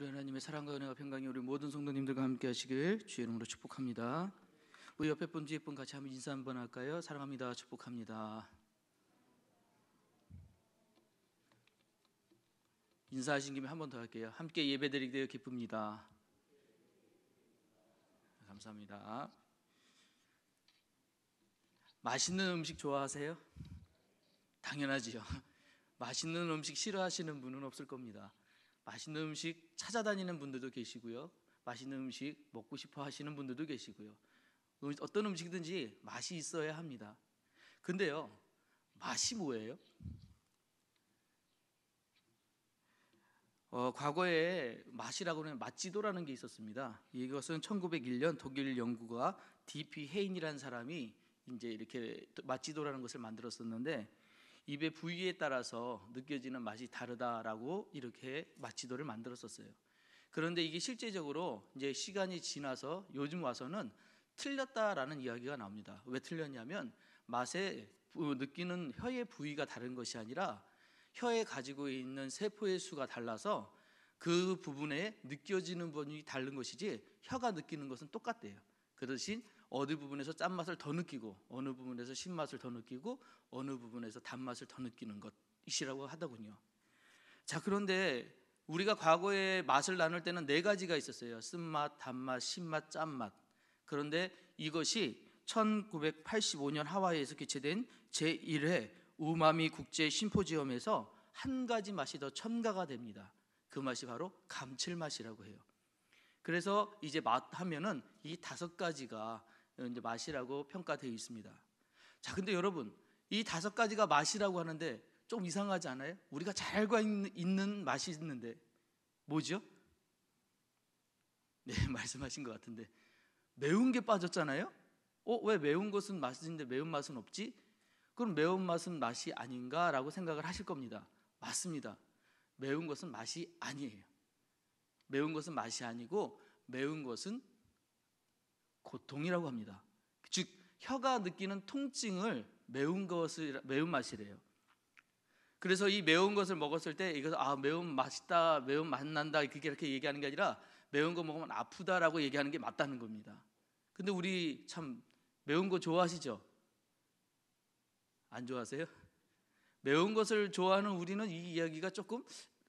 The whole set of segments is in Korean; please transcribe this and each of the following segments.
우리 하나님의 사랑과 은혜가 평강이 우리 모든 성도님들과 함께 하시길 주의 이름으로 축복합니다. 우리 옆에 분 뒤에 분 같이 한번 인사 한번 할까요? 사랑합니다. 축복합니다. 인사하신 김에 한 번 더 할게요. 함께 예배드리게 되어 기쁩니다. 감사합니다. 맛있는 음식 좋아하세요? 당연하지요. 맛있는 음식 싫어하시는 분은 없을 겁니다. 맛있는 음식 찾아다니는 분들도 계시고요, 맛있는 음식 먹고 싶어 하시는 분들도 계시고요. 어떤 음식든지 맛이 있어야 합니다. 근데요, 맛이 뭐예요? 과거에 맛이라고 하는 맛지도라는 게 있었습니다. 이것은 1901년 독일 연구가 D.P. 헤인이라는 사람이 이제 이렇게 맛지도라는 것을 만들었었는데, 입의 부위에 따라서 느껴지는 맛이 다르다라고 이렇게 맛지도를 만들었었어요. 그런데 이게 실제적으로 이제 시간이 지나서 요즘 와서는 틀렸다라는 이야기가 나옵니다. 왜 틀렸냐면, 맛에 느끼는 혀의 부위가 다른 것이 아니라 혀에 가지고 있는 세포의 수가 달라서 그 부분에 느껴지는 부분이 다른 것이지 혀가 느끼는 것은 똑같대요. 그 대신 어느 부분에서 짠맛을 더 느끼고, 어느 부분에서 신맛을 더 느끼고, 어느 부분에서 단맛을 더 느끼는 것이라고 하더군요. 자, 그런데 우리가 과거에 맛을 나눌 때는 네 가지가 있었어요. 쓴맛, 단맛, 신맛, 짠맛. 그런데 이것이 1985년 하와이에서 개최된 제1회 우마미 국제 심포지엄에서 한 가지 맛이 더 첨가가 됩니다. 그 맛이 바로 감칠맛이라고 해요. 그래서 이제 맛 하면은 이 5가지가 이제 맛이라고 평가되어 있습니다. 자, 근데 여러분, 이 5가지가 맛이라고 하는데 좀 이상하지 않아요? 우리가 잘 알고 있는 맛이 있는데 뭐죠? 네, 말씀하신 것 같은데 매운 게 빠졌잖아요? 왜 매운 것은 맛인데 매운맛은 없지? 그럼 매운맛은 맛이 아닌가라고 생각을 하실 겁니다. 맞습니다. 매운 것은 맛이 아니에요. 매운 것은 맛이 아니고, 매운 것은 고통이라고 합니다. 즉, 혀가 느끼는 통증을 매운맛이래요. 그래서 이 매운 것을 먹었을 때 이것을 매운 맛있다, 매운 맛 난다, 그렇게 얘기하는 게 아니라 매운 거 먹으면 아프다라고 얘기하는 게 맞다는 겁니다. 근데 우리 참 매운 거 좋아하시죠? 안 좋아하세요? 매운 것을 좋아하는 우리는 이 이야기가 조금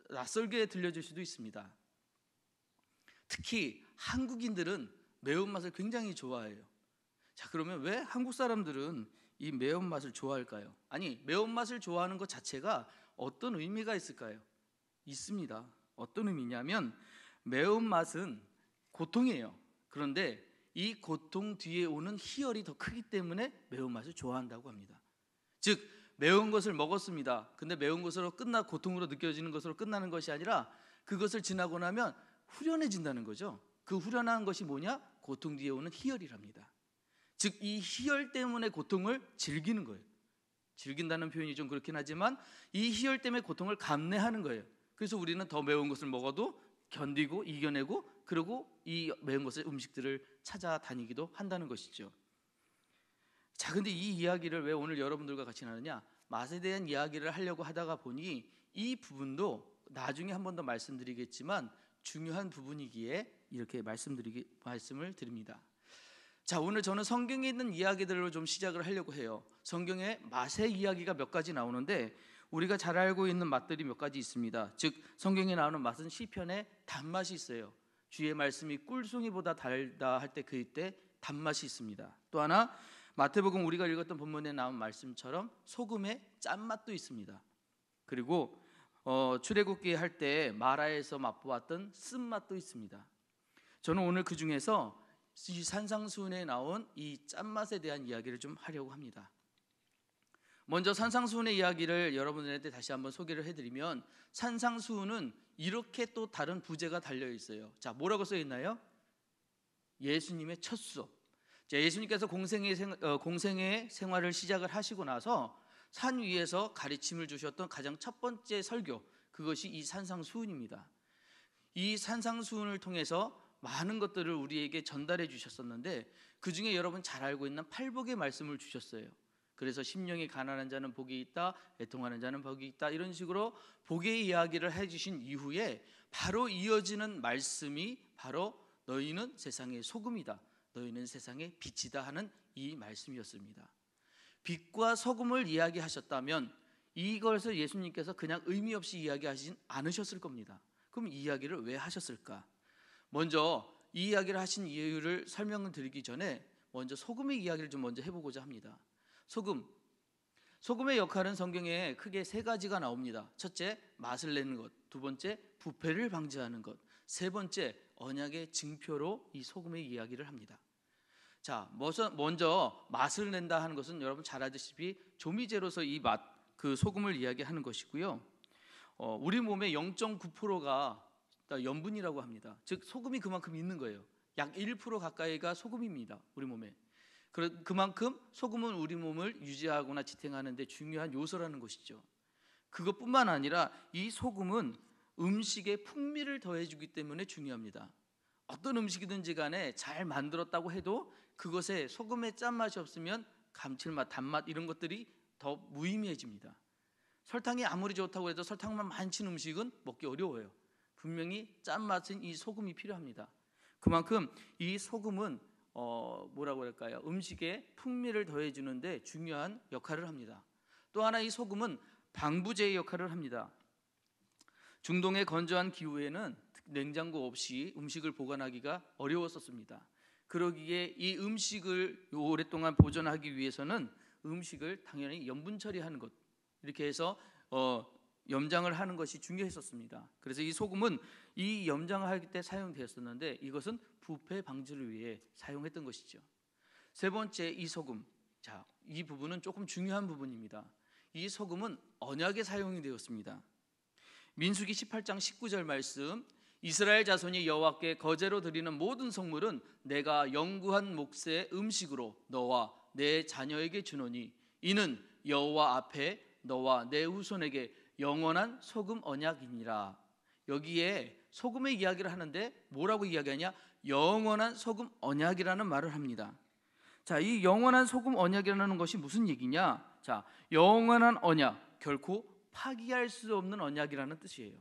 낯설게 들려질 수도 있습니다. 특히 한국인들은 매운맛을 굉장히 좋아해요. 자, 그러면 왜 한국 사람들은 이 매운맛을 좋아할까요? 아니, 매운맛을 좋아하는 것 자체가 어떤 의미가 있을까요? 있습니다. 어떤 의미냐면, 매운맛은 고통이에요. 그런데 이 고통 뒤에 오는 희열이 더 크기 때문에 매운맛을 좋아한다고 합니다. 즉, 매운 것을 먹었습니다. 근데 매운 것으로 고통으로 느껴지는 것으로 끝나는 것이 아니라 그것을 지나고 나면 후련해진다는 거죠. 그 후련한 것이 뭐냐? 고통 뒤에 오는 희열이랍니다. 즉, 이 희열 때문에 고통을 즐기는 거예요. 즐긴다는 표현이 좀 그렇긴 하지만 이 희열 때문에 고통을 감내하는 거예요. 그래서 우리는 더 매운 것을 먹어도 견디고 이겨내고, 그리고 이 매운 것의 음식들을 찾아다니기도 한다는 것이죠. 자, 근데 이 이야기를 왜 오늘 여러분들과 같이 나누냐? 맛에 대한 이야기를 하려고 하다가 보니 이 부분도 나중에 한 번 더 말씀드리겠지만 중요한 부분이기에 이렇게 말씀을 드립니다. 자, 오늘 저는 성경에 있는 이야기들로 좀 시작을 하려고 해요. 성경에 맛의 이야기가 몇 가지 나오는데 우리가 잘 알고 있는 맛들이 몇 가지 있습니다. 즉, 성경에 나오는 맛은 시편에 단맛이 있어요. 주의 말씀이 꿀송이보다 달다 할 때 그때 단맛이 있습니다. 또 하나, 마태복음 우리가 읽었던 본문에 나온 말씀처럼 소금의 짠맛도 있습니다. 그리고 출애굽기 할 때 마라에서 맛보았던 쓴맛도 있습니다. 저는 오늘 그 중에서 이 산상수훈에 나온 이 짠맛에 대한 이야기를 좀 하려고 합니다. 먼저 산상수훈의 이야기를 여러분들한테 다시 한번 소개를 해드리면, 산상수훈은 이렇게 또 다른 부제가 달려 있어요. 자, 뭐라고 써 있나요? 예수님의 첫 수업. 자, 예수님께서 공생의 생활을 시작을 하시고 나서 산 위에서 가르침을 주셨던 가장 첫 번째 설교, 그것이 이 산상수훈입니다. 이 산상수훈을 통해서 많은 것들을 우리에게 전달해 주셨었는데 그 중에 여러분 잘 알고 있는 팔복의 말씀을 주셨어요. 그래서 심령이 가난한 자는 복이 있다, 애통하는 자는 복이 있다, 이런 식으로 복의 이야기를 해주신 이후에 바로 이어지는 말씀이 바로 너희는 세상의 소금이다, 너희는 세상의 빛이다 하는 이 말씀이었습니다. 빛과 소금을 이야기하셨다면 이것을 예수님께서 그냥 의미 없이 이야기하시진 않으셨을 겁니다. 그럼 이 이야기를 왜 하셨을까? 먼저 이 이야기를 하신 이유를 설명을 드리기 전에 먼저 소금의 이야기를 좀 먼저 해보고자 합니다. 소금의 역할은 성경에 크게 세 가지가 나옵니다. 첫째, 맛을 내는 것. 두 번째, 부패를 방지하는 것. 세 번째, 언약의 증표로 이 소금의 이야기를 합니다. 자, 먼저 맛을 낸다 하는 것은 여러분 잘 아시다시피 조미제로서 이 그 소금을 이야기하는 것이고요. 우리 몸의 0.9%가 염분이라고 합니다. 즉 소금이 그만큼 있는 거예요. 약 1% 가까이가 소금입니다. 우리 몸에. 그만큼 소금은 우리 몸을 유지하거나 지탱하는 데 중요한 요소라는 것이죠. 그것뿐만 아니라 이 소금은 음식에 풍미를 더해주기 때문에 중요합니다. 어떤 음식이든지 간에 잘 만들었다고 해도 그것에 소금의 짠맛이 없으면 감칠맛, 단맛 이런 것들이 더 무의미해집니다. 설탕이 아무리 좋다고 해도 설탕만 많은 음식은 먹기 어려워요. 분명히 짠맛은 이 소금이 필요합니다. 그만큼 이 소금은 뭐라고 할까요? 음식에 풍미를 더해주는데 중요한 역할을 합니다. 또 하나 이 소금은 방부제의 역할을 합니다. 중동의 건조한 기후에는 냉장고 없이 음식을 보관하기가 어려웠었습니다. 그러기에 이 음식을 오랫동안 보존하기 위해서는 음식을 당연히 염분 처리하는 것, 이렇게 해서 염장을 하는 것이 중요했었습니다. 그래서 이 소금은 이 염장을 할 때 사용되었었는데 이것은 부패 방지를 위해 사용했던 것이죠. 세 번째, 이 소금. 자, 이 부분은 조금 중요한 부분입니다. 이 소금은 언약에 사용이 되었습니다. 민수기 18장 19절 말씀, 이스라엘 자손이 여호와께 거제로 드리는 모든 성물은 내가 영구한 몫의 음식으로 너와 내 자녀에게 주노니 이는 여호와 앞에 너와 내 후손에게 영원한 소금 언약이니라. 여기에 소금의 이야기를 하는데 뭐라고 이야기하냐? 영원한 소금 언약이라는 말을 합니다. 자, 이 영원한 소금 언약이라는 것이 무슨 얘기냐? 자, 영원한 언약, 결코 파기할 수 없는 언약이라는 뜻이에요.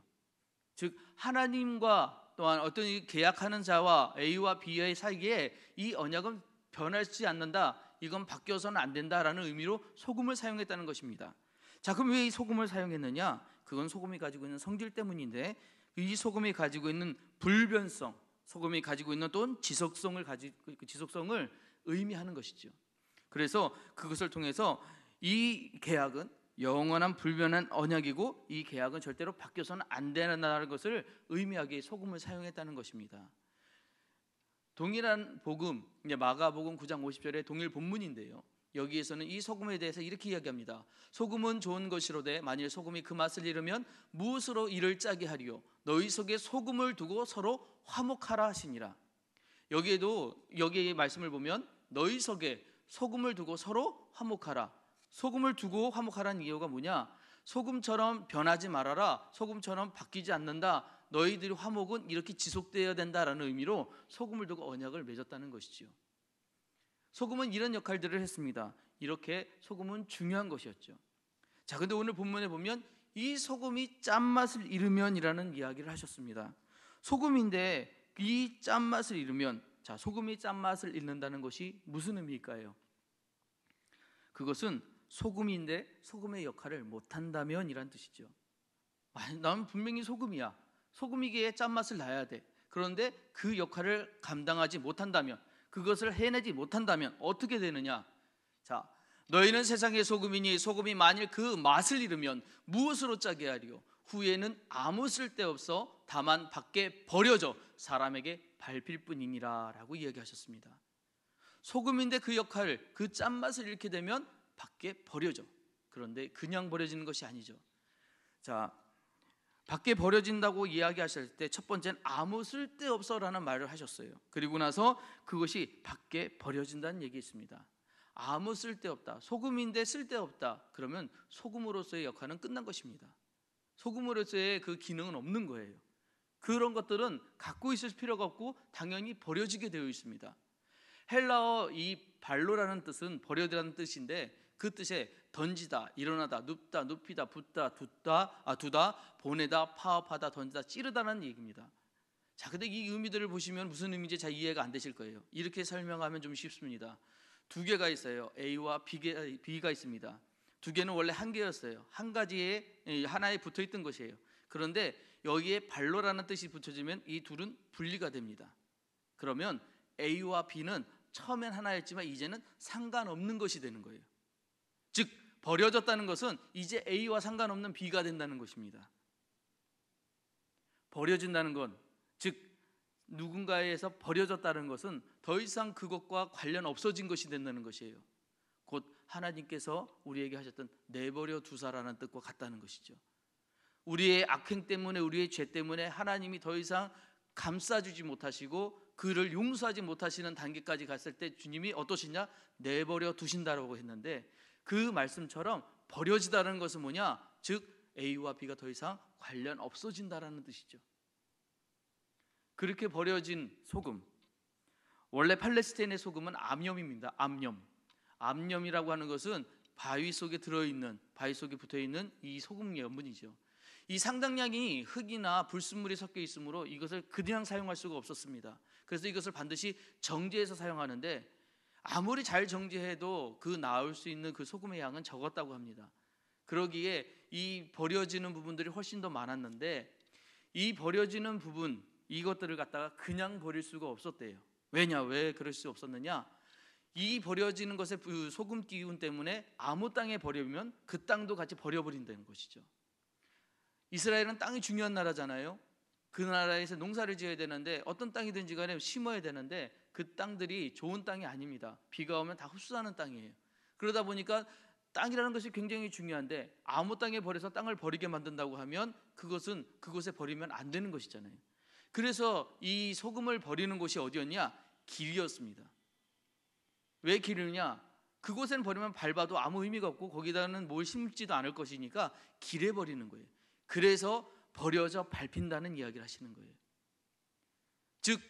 즉 하나님과 또한 어떤 계약하는 자와 A와 B의 사이에 이 언약은 변하지 않는다, 이건 바뀌어서는 안 된다라는 의미로 소금을 사용했다는 것입니다. 자, 그럼 왜 이 소금을 사용했느냐? 그건 소금이 가지고 있는 성질 때문인데 이 소금이 가지고 있는 불변성, 소금이 가지고 있는 또 지속성을 의미하는 것이죠. 그래서 그것을 통해서 이 계약은 영원한 불변한 언약이고 이 계약은 절대로 바뀌어서는 안 된다는 것을 의미하기에 소금을 사용했다는 것입니다. 동일한 복음, 마가복음 9장 50절의 동일 본문인데요, 여기에서는 이 소금에 대해서 이렇게 이야기합니다. 소금은 좋은 것이로되 만일 소금이 그 맛을 잃으면 무엇으로 이를 짜게 하리요? 너희 속에 소금을 두고 서로 화목하라 하시니라. 여기에 말씀을 보면 너희 속에 소금을 두고 서로 화목하라. 소금을 두고 화목하라는 이유가 뭐냐? 소금처럼 변하지 말아라, 소금처럼 바뀌지 않는다, 너희들의 화목은 이렇게 지속되어야 된다라는 의미로 소금을 두고 언약을 맺었다는 것이죠. 소금은 이런 역할들을 했습니다. 이렇게 소금은 중요한 것이었죠. 자, 근데 오늘 본문에 보면 이 소금이 짠맛을 잃으면이라는 이야기를 하셨습니다. 소금인데 이 짠맛을 잃으면, 자, 소금이 짠맛을 잃는다는 것이 무슨 의미일까요? 그것은 소금인데 소금의 역할을 못한다면 이란 뜻이죠. 나는 분명히 소금이야, 소금이기에 짠맛을 나야 돼. 그런데 그 역할을 감당하지 못한다면, 그것을 해내지 못한다면 어떻게 되느냐? 자, 너희는 세상의 소금이니 소금이 만일 그 맛을 잃으면 무엇으로 짜게 하리요? 후에는 아무 쓸데없어 다만 밖에 버려져 사람에게 밟힐 뿐이니라 라고 이야기하셨습니다. 소금인데 그 역할, 그 짠맛을 잃게 되면 밖에 버려져. 그런데 그냥 버려지는 것이 아니죠. 자, 밖에 버려진다고 이야기하실 때 첫 번째는 아무 쓸데없어라는 말을 하셨어요. 그리고 나서 그것이 밖에 버려진다는 얘기 있습니다. 아무 쓸데없다, 소금인데 쓸데없다, 그러면 소금으로서의 역할은 끝난 것입니다. 소금으로서의 그 기능은 없는 거예요. 그런 것들은 갖고 있을 필요가 없고 당연히 버려지게 되어 있습니다. 헬라어 이 발로라는 뜻은 버려라는 뜻인데 그 뜻에 던지다, 일어나다, 눕다, 눕히다, 붓다, 두다, 보내다, 파업하다, 던지다, 찌르다는 얘기입니다. 자, 근데 이 의미들을 보시면 무슨 의미인지 잘 이해가 안 되실 거예요. 이렇게 설명하면 좀 쉽습니다. 두 개가 있어요. A와 B가 있습니다. 두 개는 원래 한 개였어요. 한 가지에 하나에 붙어 있던 것이에요. 그런데 여기에 발로라는 뜻이 붙여지면 이 둘은 분리가 됩니다. 그러면 A와 B는 처음엔 하나였지만 이제는 상관없는 것이 되는 거예요. 즉 버려졌다는 것은 이제 A와 상관없는 B가 된다는 것입니다. 버려진다는 건, 즉 누군가에서 버려졌다는 것은 더 이상 그것과 관련 없어진 것이 된다는 것이에요. 곧 하나님께서 우리에게 하셨던 내버려 두사라는 뜻과 같다는 것이죠. 우리의 악행 때문에, 우리의 죄 때문에 하나님이 더 이상 감싸주지 못하시고 그를 용서하지 못하시는 단계까지 갔을 때 주님이 어떠시냐? 내버려 두신다라고 했는데, 그 말씀처럼 버려지다는 것은 뭐냐? 즉 A와 B가 더 이상 관련 없어진다라는 뜻이죠. 그렇게 버려진 소금, 원래 팔레스타인의 소금은 암염입니다. 암염이라고 하는 것은 바위 속에 들어있는, 바위 속에 붙어있는 이 소금 염분이죠. 이 상당량이 흙이나 불순물이 섞여 있으므로 이것을 그냥 사용할 수가 없었습니다. 그래서 이것을 반드시 정제해서 사용하는데, 아무리 잘 정제해도 그 나올 수 있는 그 소금의 양은 적었다고 합니다. 그러기에 이 버려지는 부분들이 훨씬 더 많았는데, 이 버려지는 부분, 이것들을 갖다가 그냥 버릴 수가 없었대요. 왜 그럴 수 없었느냐? 이 버려지는 것의 그 소금 기운 때문에 아무 땅에 버리면 그 땅도 같이 버려버린다는 것이죠. 이스라엘은 땅이 중요한 나라잖아요. 그 나라에서 농사를 지어야 되는데, 어떤 땅이든지 간에 심어야 되는데 그 땅들이 좋은 땅이 아닙니다. 비가 오면 다 흡수하는 땅이에요. 그러다 보니까 땅이라는 것이 굉장히 중요한데, 아무 땅에 버려서 땅을 버리게 만든다고 하면 그것은 그곳에 버리면 안 되는 것이잖아요. 그래서 이 소금을 버리는 곳이 어디였냐? 길이었습니다. 왜 길이냐? 그곳에는 버리면 밟아도 아무 의미가 없고 거기다는 뭘 심지도 않을 것이니까 길에 버리는 거예요. 그래서 버려져 밟힌다는 이야기를 하시는 거예요. 즉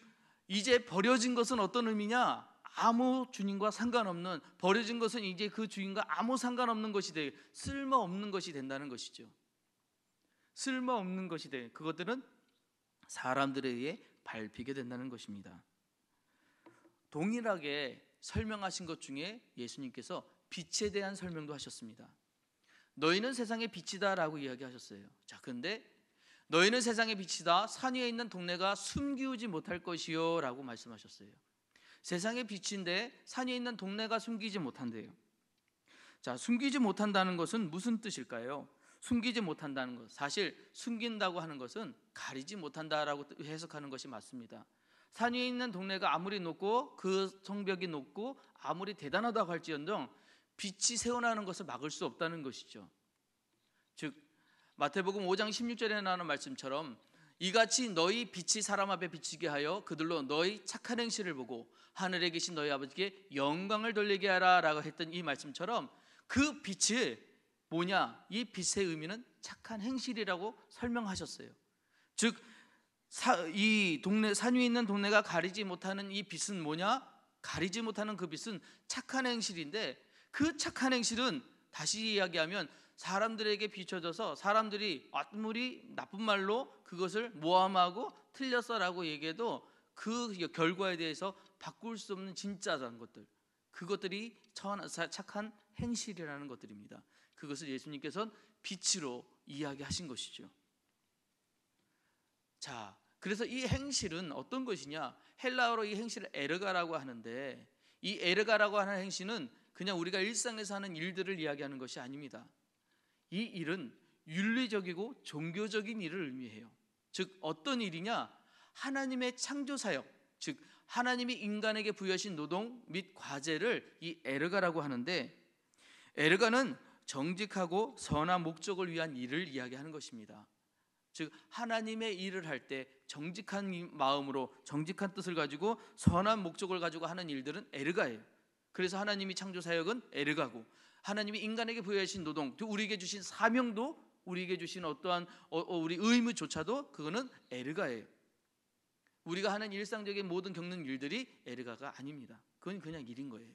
이제 버려진 것은 어떤 의미냐? 아무 주님과 상관없는, 버려진 것은 이제 그 주인과 아무 상관없는 것이 돼, 쓸모없는 것이 된다는 것이죠. 쓸모없는 것이 돼, 그것들은 사람들에 의해 밟히게 된다는 것입니다. 동일하게 설명하신 것 중에 예수님께서 빛에 대한 설명도 하셨습니다. 너희는 세상의 빛이다 라고 이야기하셨어요. 자, 그런데 너희는 세상의 빛이다, 산 위에 있는 동네가 숨기우지 못할 것이요 라고 말씀하셨어요. 세상의 빛인데 산 위에 있는 동네가 숨기지 못한대요. 자, 숨기지 못한다는 것은 무슨 뜻일까요? 숨기지 못한다는 것, 사실 숨긴다고 하는 것은 가리지 못한다라고 해석하는 것이 맞습니다. 산 위에 있는 동네가 아무리 높고 그 성벽이 높고 아무리 대단하다고 할지언정 빛이 새어나는 것을 막을 수 없다는 것이죠. 즉 마태복음 5장 16절에 나오는 말씀처럼 이같이 너희 빛이 사람 앞에 비치게 하여 그들로 너희 착한 행실을 보고 하늘에 계신 너희 아버지께 영광을 돌리게 하라 라고 했던 이 말씀처럼, 그 빛이 뭐냐? 이 빛의 의미는 착한 행실이라고 설명하셨어요. 즉 이 동네, 산 위에 있는 동네가 가리지 못하는 이 빛은 뭐냐? 가리지 못하는 그 빛은 착한 행실인데, 그 착한 행실은 다시 이야기하면 사람들에게 비춰져서 사람들이 아무리 나쁜 말로 그것을 모함하고 틀렸어라고 얘기해도 그 결과에 대해서 바꿀 수 없는 진짜라는 것들, 그것들이 착한 행실이라는 것들입니다. 그것을 예수님께서는 빛으로 이야기하신 것이죠. 자, 그래서 이 행실은 어떤 것이냐? 헬라어로 이 행실을 에르가라고 하는데, 이 에르가라고 하는 행실은 그냥 우리가 일상에서 하는 일들을 이야기하는 것이 아닙니다. 이 일은 윤리적이고 종교적인 일을 의미해요. 즉 어떤 일이냐? 하나님의 창조 사역, 즉 하나님이 인간에게 부여하신 노동 및 과제를 이 에르가라고 하는데, 에르가는 정직하고 선한 목적을 위한 일을 이야기하는 것입니다. 즉 하나님의 일을 할 때 정직한 마음으로, 정직한 뜻을 가지고 선한 목적을 가지고 하는 일들은 에르가예요. 그래서 하나님이 창조 사역은 에르가고, 하나님이 인간에게 부여하신 노동, 우리에게 주신 사명도, 우리에게 주신 어떠한 우리 의무조차도 그거는 에르가예요. 우리가 하는 일상적인 모든 겪는 일들이 에르가가 아닙니다. 그건 그냥 일인 거예요.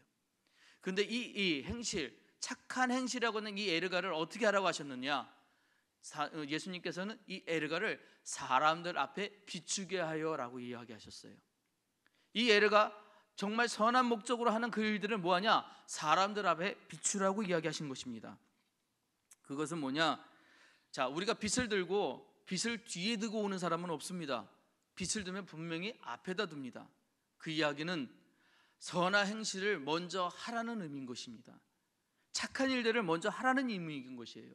그런데 이 행실, 착한 행실이라고 하는 이 에르가를 어떻게 하라고 하셨느냐? 예수님께서는 이 에르가를 사람들 앞에 비추게 하여라고 이야기하셨어요. 이 에르가 정말 선한 목적으로 하는 그 일들을 뭐하냐? 사람들 앞에 비추라고 이야기하신 것입니다. 그것은 뭐냐? 자, 우리가 빗을 들고 빗을 뒤에 두고 오는 사람은 없습니다. 빗을 들면 분명히 앞에다 둡니다. 그 이야기는 선한 행실을 먼저 하라는 의미인 것입니다. 착한 일들을 먼저 하라는 의미인 것이에요.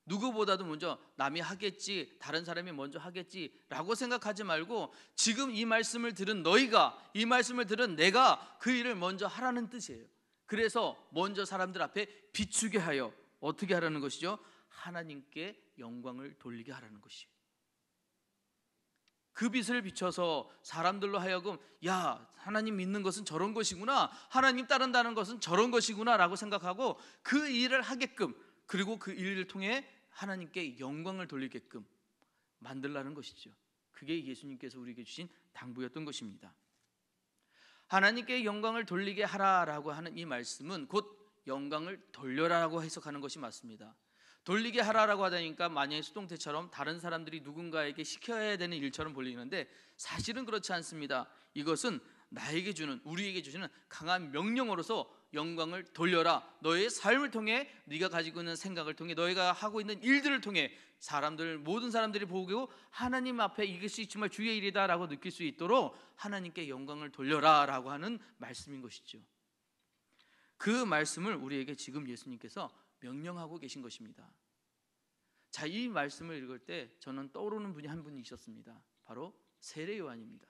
누구보다도 먼저 남이 하겠지, 다른 사람이 먼저 하겠지라고 생각하지 말고 지금 이 말씀을 들은 너희가, 이 말씀을 들은 내가 그 일을 먼저 하라는 뜻이에요. 그래서 먼저 사람들 앞에 비추게 하여 어떻게 하라는 것이죠? 하나님께 영광을 돌리게 하라는 것이에요. 그 빛을 비춰서 사람들로 하여금 야, 하나님 믿는 것은 저런 것이구나, 하나님 따른다는 것은 저런 것이구나 라고 생각하고 그 일을 하게끔, 그리고 그 일을 통해 하나님께 영광을 돌리게끔 만들라는 것이죠. 그게 예수님께서 우리에게 주신 당부였던 것입니다. 하나님께 영광을 돌리게 하라라고 하는 이 말씀은 곧 영광을 돌려라라고 해석하는 것이 맞습니다. 돌리게 하라라고 하다니까 만약에 수동태처럼 다른 사람들이 누군가에게 시켜야 되는 일처럼 보이는데 사실은 그렇지 않습니다. 이것은 나에게 주는, 우리에게 주시는 강한 명령으로서 영광을 돌려라. 너의 삶을 통해, 네가 가지고 있는 생각을 통해, 너희가 하고 있는 일들을 통해 모든 사람들이 보고 하나님 앞에 이것이 정말 주의 일이다 라고 느낄 수 있도록 하나님께 영광을 돌려라 라고 하는 말씀인 것이죠. 그 말씀을 우리에게 지금 예수님께서 명령하고 계신 것입니다. 자, 이 말씀을 읽을 때 저는 떠오르는 분이 한 분이 있었습니다. 바로 세례 요한입니다.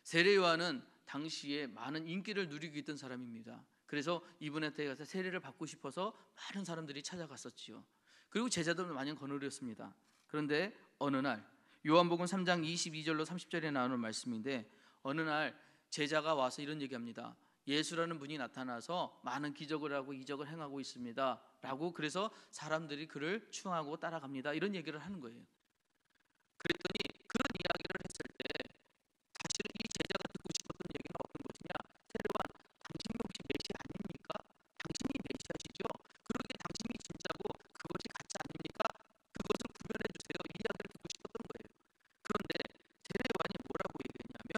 세례 요한은 당시에 많은 인기를 누리고 있던 사람입니다. 그래서 이분한테 가서 세례를 받고 싶어서 많은 사람들이 찾아갔었지요. 그리고 제자들도 많이 거느렸습니다. 그런데 어느 날, 요한복음 3장 22절로 30절에 나오는 말씀인데, 어느 날 제자가 와서 이런 얘기합니다. 예수라는 분이 나타나서 많은 기적을 하고 이적을 행하고 있습니다 라고, 그래서 사람들이 그를 추앙하고 따라갑니다, 이런 얘기를 하는 거예요. 그랬더니 그런 이야기를 했을 때 사실은 이 제자가 듣고 싶었던 얘기는 어떤 것이냐? 세례요한, 당신이 혹시 메시아 아닙니까? 당신이 메시아시죠? 그러게 당신이 진짜고 그것이 가짜 아닙니까? 그것을 구별해 주세요, 이 이야기를 듣고 싶었던 거예요. 그런데 세례요한이 뭐라고 얘기했냐면,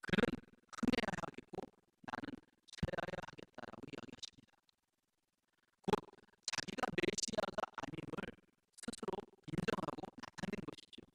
그는 흥해야 하겠고 나는 쇠하여야 하겠다라고 이야기하십니다. 곧 자기가 메시아가 아님을 스스로 인정하고 나타낸 것이죠.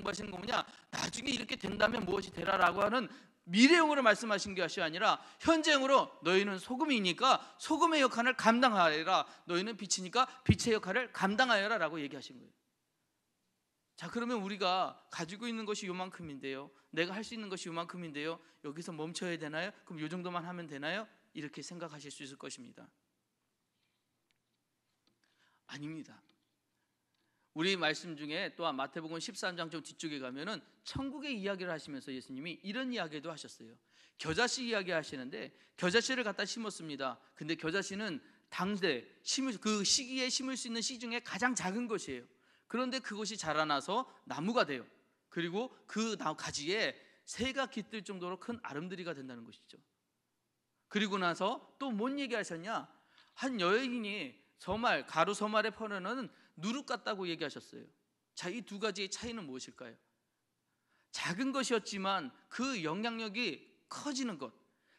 양보하시는 거 뭐냐? 나중에 이렇게 된다면 무엇이 되라라고 하는 미래형으로 말씀하신 것이 아니라 현재형으로 너희는 소금이니까 소금의 역할을 감당하여라, 너희는 빛이니까 빛의 역할을 감당하여라 라고 얘기하신 거예요. 자, 그러면 우리가 가지고 있는 것이 요만큼인데요, 내가 할 수 있는 것이 요만큼인데요, 여기서 멈춰야 되나요? 그럼 요 정도만 하면 되나요? 이렇게 생각하실 수 있을 것입니다. 아닙니다. 우리 말씀 중에 또한 마태복음 13장 좀 뒤쪽에 가면은 천국의 이야기를 하시면서 예수님이 이런 이야기도 하셨어요. 겨자씨 이야기 하시는데 겨자씨를 갖다 심었습니다. 근데 겨자씨는 당대 그 시기에 심을 수 있는 씨 중에 가장 작은 것이에요. 그런데 그것이 자라나서 나무가 돼요. 그리고 그 가지에 새가 깃들 정도로 큰 아름드리가 된다는 것이죠. 그리고 나서 또 뭔 얘기 하셨냐? 한 여인이 서말, 가루 서말에 퍼내는 누룩 같다고 얘기하셨어요. 자, 이 두 가지의 차이는 무엇일까요? 작은 것이었지만 그 영향력이 커지는 것,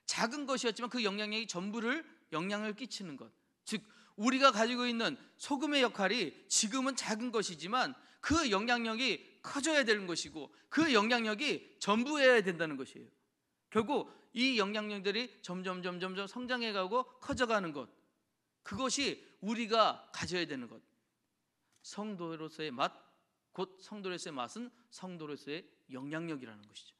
작은 것이었지만 그 영향력이 전부를 영향을 끼치는 것. 즉 우리가 가지고 있는 소금의 역할이 지금은 작은 것이지만 그 영향력이 커져야 되는 것이고 그 영향력이 전부여야 된다는 것이에요. 결국 이 영향력들이 점점 성장해가고 커져가는 것, 그것이 우리가 가져야 되는 것. 성도로서의 맛, 곧 성도로서의 맛은 성도로서의 영향력이라는 것이죠.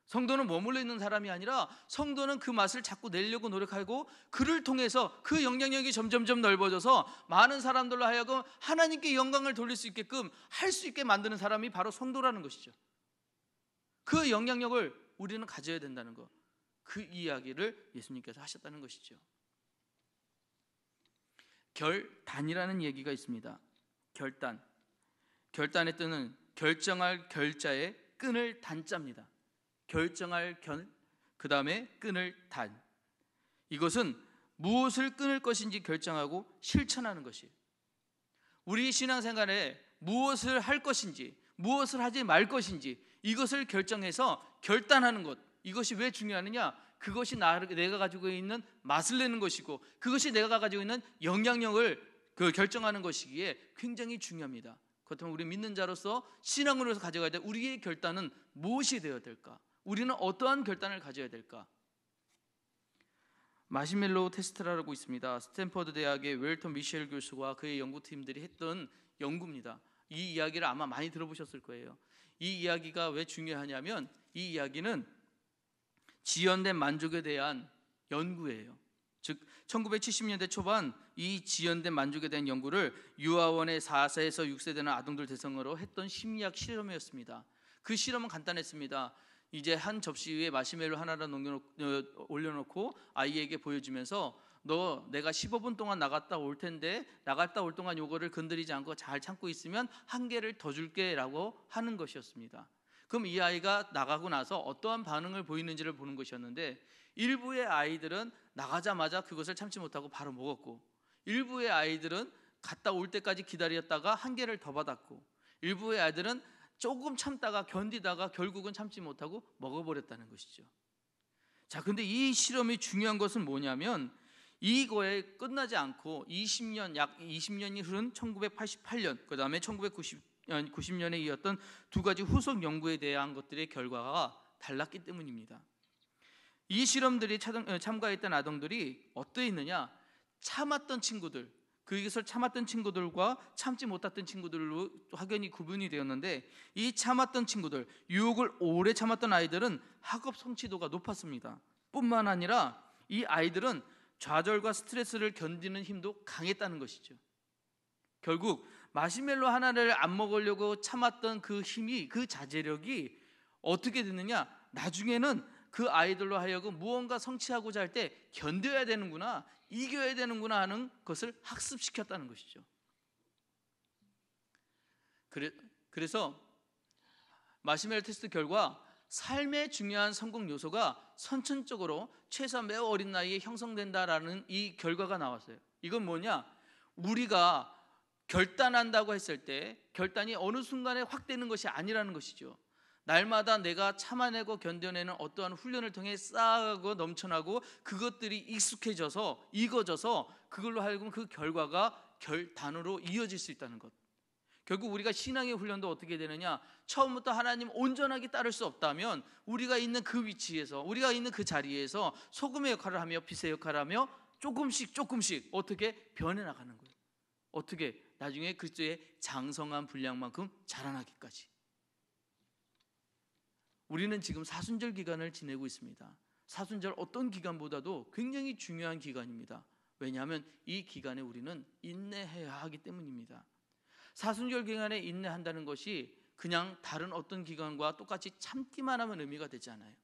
성도는 머물러 있는 사람이 아니라 성도는 그 맛을 자꾸 내려고 노력하고 그를 통해서 그 영향력이 점점 넓어져서 많은 사람들로 하여금 하나님께 영광을 돌릴 수 있게끔 할 수 있게 만드는 사람이 바로 성도라는 것이죠. 그 영향력을 우리는 가져야 된다는 것, 그 이야기를 예수님께서 하셨다는 것이죠. 결단이라는 얘기가 있습니다. 결단의 뜻은 결정할 결자에 끈을 단자입니다. 결정할 그 다음에 끈을 단. 이것은 무엇을 끊을 것인지 결정하고 실천하는 것이에요. 우리 신앙생활에 무엇을 할 것인지, 무엇을 하지 말 것인지 이것을 결정해서 결단하는 것, 이것이 왜 중요하느냐? 그것이 내가 가지고 있는 맛을 내는 것이고 그것이 내가 가지고 있는 영향력을 결정하는 것이기에 굉장히 중요합니다. 그렇다면 우리 믿는 자로서 신앙으로서 가져가야 될 우리의 결단은 무엇이 되어야 될까? 우리는 어떠한 결단을 가져야 될까? 마시멜로우 테스트라고 있습니다. 스탠퍼드 대학의 웰턴 미셸 교수와 그의 연구팀들이 했던 연구입니다. 이 이야기를 아마 많이 들어보셨을 거예요. 이 이야기가 왜 중요하냐면 이 이야기는 지연된 만족에 대한 연구예요. 즉 1970년대 초반 이 지연된 만족에 대한 연구를 유아원의 4세에서 6세 되는 아동들 대상으로 했던 심리학 실험이었습니다. 그 실험은 간단했습니다. 이제 한 접시 위에 마시멜로 하나를 올려놓고 아이에게 보여주면서 너 내가 15분 동안 나갔다 올 텐데 나갔다 올 동안 요거를 건드리지 않고 잘 참고 있으면 한 개를 더 줄게 라고 하는 것이었습니다. 그럼 이 아이가 나가고 나서 어떠한 반응을 보이는지를 보는 것이었는데 일부의 아이들은 나가자마자 그것을 참지 못하고 바로 먹었고 일부의 아이들은 갔다 올 때까지 기다렸다가 한 개를 더 받았고 일부의 아이들은 조금 참다가 견디다가 결국은 참지 못하고 먹어버렸다는 것이죠. 자, 근데 이 실험이 중요한 것은 뭐냐면 이거에 끝나지 않고 약 20년이 흐른 1988년 그 다음에 1990년에 이었던 두 가지 후속 연구에 대한 것들의 결과가 달랐기 때문입니다. 이 실험들이 참가했던 아동들이 어떠했느냐? 참았던 친구들, 그것을 참았던 친구들과 참지 못했던 친구들로 확연히 구분이 되었는데 이 참았던 친구들, 유혹을 오래 참았던 아이들은 학업 성취도가 높았습니다. 뿐만 아니라 이 아이들은 좌절과 스트레스를 견디는 힘도 강했다는 것이죠. 결국 마시멜로 하나를 안 먹으려고 참았던 그 힘이, 그 자제력이 어떻게 됐느냐? 나중에는 그 아이들로 하여금 무언가 성취하고자 할 때 견뎌야 되는구나, 이겨야 되는구나 하는 것을 학습시켰다는 것이죠. 그래서 마시멜로 테스트 결과 삶의 중요한 성공 요소가 선천적으로 최소한 매우 어린 나이에 형성된다라는 이 결과가 나왔어요. 이건 뭐냐? 우리가 결단한다고 했을 때 결단이 어느 순간에 확 되는 것이 아니라는 것이죠. 날마다 내가 참아내고 견뎌내는 어떠한 훈련을 통해 쌓아가고 넘쳐나고 그것들이 익숙해져서 그걸로 하여금 그 결과가 결단으로 이어질 수 있다는 것. 결국 우리가 신앙의 훈련도 어떻게 되느냐, 처음부터 하나님 온전하게 따를 수 없다면 우리가 있는 그 위치에서, 우리가 있는 그 자리에서 소금의 역할을 하며 빛의 역할을 하며 조금씩 어떻게 변해나가는 거예요. 어떻게 나중에 그리스도의 장성한 분량만큼 자라나기까지. 우리는 지금 사순절 기간을 지내고 있습니다. 사순절 어떤 기간보다도 굉장히 중요한 기간입니다. 왜냐하면 이 기간에 우리는 인내해야 하기 때문입니다. 사순절 기간에 인내한다는 것이 그냥 다른 어떤 기간과 똑같이 참기만 하면 의미가 되지 않아요.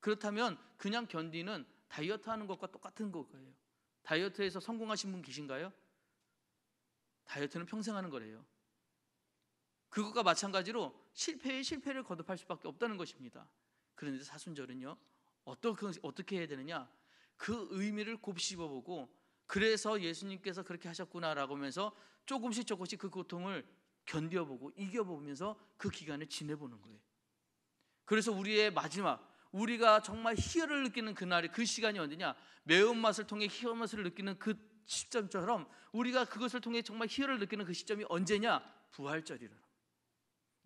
그렇다면 그냥 견디는 다이어트 하는 것과 똑같은 거예요. 다이어트에서 성공하신 분 계신가요? 다이어트는 평생 하는 거래요. 그것과 마찬가지로 실패에 실패를 거듭할 수밖에 없다는 것입니다. 그런데 사순절은요, 어떻게 해야 되느냐, 그 의미를 곱씹어보고, 그래서 예수님께서 그렇게 하셨구나라고 하면서 조금씩 그 고통을 견뎌보고 이겨보면서 그 기간을 지내보는 거예요. 그래서 우리의 마지막, 우리가 정말 희열을 느끼는 그날이, 그 시간이 언제냐, 매운맛을 통해 희열맛을 느끼는 그 시점처럼 우리가 그것을 통해 정말 희열을 느끼는 그 시점이 언제냐, 부활절이라.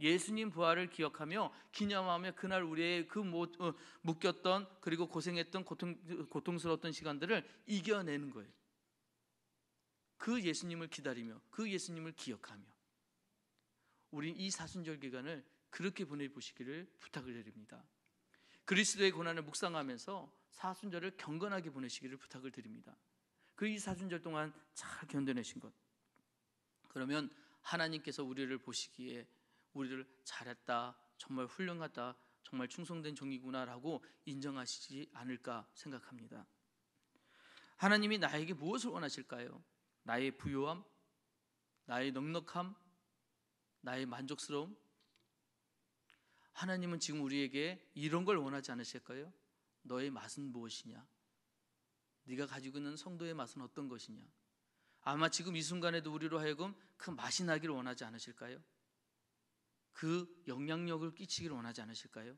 예수님 부활을 기억하며 기념하며 그날 우리의 그 묶였던, 그리고 고생했던 고통스러웠던 시간들을 이겨내는 거예요. 그 예수님을 기다리며 그 예수님을 기억하며 우리 이 사순절 기간을 그렇게 보내보시기를 부탁을 드립니다. 그리스도의 고난을 묵상하면서 사순절을 경건하게 보내시기를 부탁을 드립니다. 그 이 사순절 동안 잘 견뎌내신 것, 그러면 하나님께서 우리를 보시기에 우리를 잘했다, 정말 훌륭하다, 정말 충성된 종이구나라고 인정하시지 않을까 생각합니다. 하나님이 나에게 무엇을 원하실까요? 나의 부요함? 나의 넉넉함? 나의 만족스러움? 하나님은 지금 우리에게 이런 걸 원하지 않으실까요? 너의 맛은 무엇이냐? 네가 가지고 있는 성도의 맛은 어떤 것이냐? 아마 지금 이 순간에도 우리로 하여금 그 맛이 나기를 원하지 않으실까요? 그 영향력을 끼치기를 원하지 않으실까요?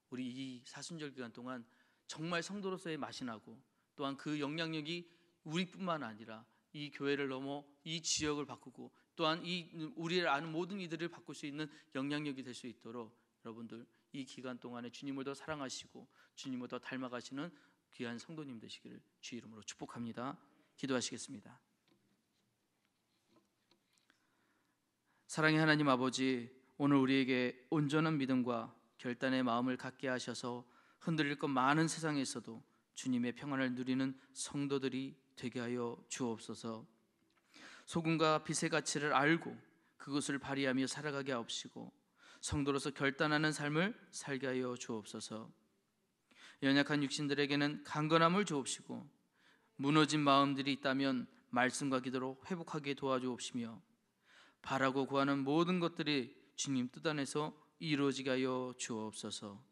우리 이 사순절 기간 동안 정말 성도로서의 맛이 나고, 또한 그 영향력이 우리뿐만 아니라 이 교회를 넘어 이 지역을 바꾸고, 또한 우리를 아는 모든 이들을 바꿀 수 있는 영향력이 될 수 있도록 여러분들 이 기간 동안에 주님을 더 사랑하시고 주님을 더 닮아가시는 귀한 성도님 되시기를 주 이름으로 축복합니다. 기도하시겠습니다. 사랑의 하나님 아버지, 오늘 우리에게 온전한 믿음과 결단의 마음을 갖게 하셔서 흔들릴 것 많은 세상에서도 주님의 평안을 누리는 성도들이 되게 하여 주옵소서. 소금과 빛의 가치를 알고 그것을 발휘하며 살아가게 하옵시고, 성도로서 결단하는 삶을 살게 하여 주옵소서. 연약한 육신들에게는 강건함을 주옵시고, 무너진 마음들이 있다면 말씀과 기도로 회복하게 도와주옵시며, 바라고 구하는 모든 것들이 주님 뜻 안에서 이루어지게 하여 주옵소서.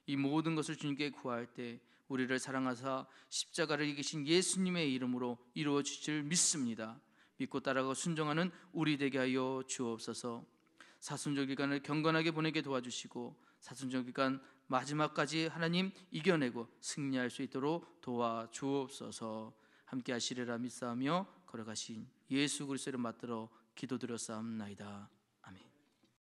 이 모든 것을 주님께 구할 때 우리를 사랑하사 십자가를 이기신 예수님의 이름으로 이루어 주실 믿습니다. 믿고 따라가고 순종하는 우리 되게 하여 주옵소서. 사순절 기간을 경건하게 보내게 도와주시고, 사순절 기간 마지막까지 하나님 이겨내고 승리할 수 있도록 도와주옵소서. 함께 하시리라 믿사오며 걸어가신 예수 그리스도를 맞들어 기도드렸사옵나이다.